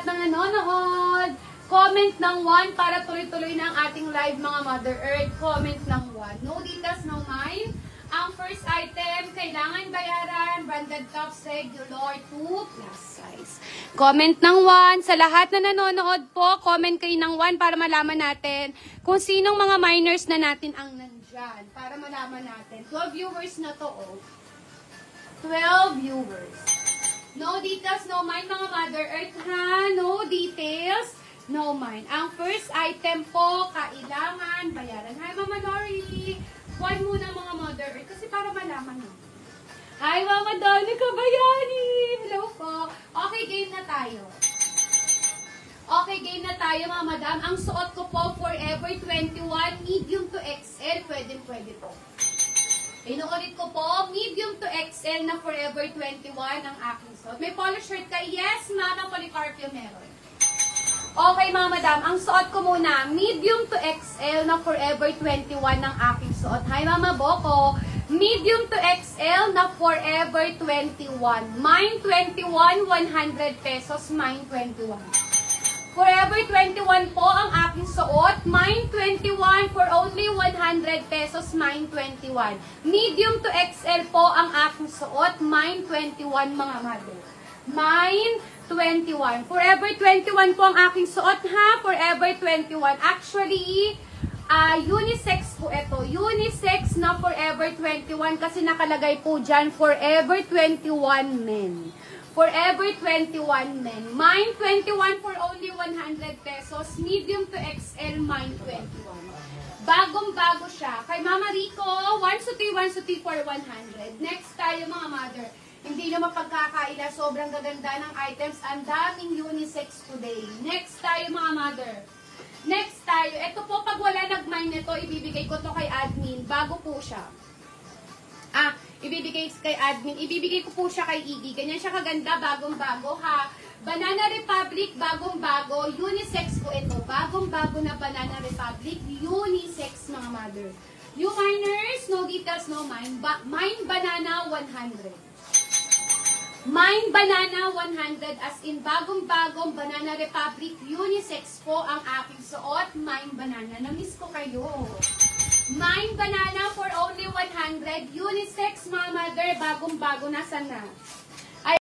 lahat ng nanonood. Comment ng 1 para tuloy-tuloy na ang ating live mga Mother Earth. Comment ng 1. No details, no mind. Ang first item, kailangan bayaran, branded tops, regular, 2 plus size. Comment ng 1. Sa lahat na nanonood po, comment kayo ng 1 para malaman natin kung sinong mga minors na natin ang nandyan. Para malaman natin. 12 viewers na to, oh. 12 viewers. No details, no mind mga Mother Earth ha. No details, no mind. Ang first item po, kailangan bayaran. Hi Mama Nori. Huwag muna mga Mother Earth kasi para malaman nyo. Hi Mama Dani Kabayani. Hello po. Okay, game na tayo. Okay, game na tayo mga madam. Ang suot ko po, Forever 21, medium to XL. Pwede po. Inuulit ko po, medium to XL na Forever 21 ang aking suot. May polo shirt ka? Yes, Mama Policarpio meron. Okay mga madam, ang suot ko muna, medium to XL na Forever 21 ang aking suot. Hi Mama Boko, medium to XL na Forever 21. Mine 21, 100 pesos, mine 21. Forever 21 po ang aking suot. Mine 21 for only 100 pesos. Mine 21. Medium to XL po ang aking suot. Mine 21 mga mother. Mine 21. Forever 21 po ang aking suot ha. Forever 21. Actually, unisex po ito. Unisex na Forever 21 kasi nakalagay po dyan Forever 21 men. Forever 21 men. Mine 21 for only 100 pesos. Medium to XL, mine 21. Bagong-bago siya. Kay Mama Rico, 1 suti for 100. Next tayo mga mother. Hindi nyo mapagkakaila. Sobrang gaganda ng items. Ang daming unisex today. Next tayo mga mother. Next tayo. Ito po, pag wala nag-mine nito, ibibigay ko to kay admin. Bago po siya. Ibibigay kay admin. Ibibigay ko po siya kay Iggy. Ganyan siya kaganda, bagong-bago ha. Banana Republic, bagong-bago. Unisex po ito. Bagong-bago na Banana Republic. Unisex mga mother. You miners, no details, no mine. Mine banana 100. Mine banana 100 as in bagong-bagong Banana Republic. Unisex po ang aking suot. Mine banana. Namiss ko kayo. Mine banana for only 100. Unisex mga mother. Bagong-bago na sana.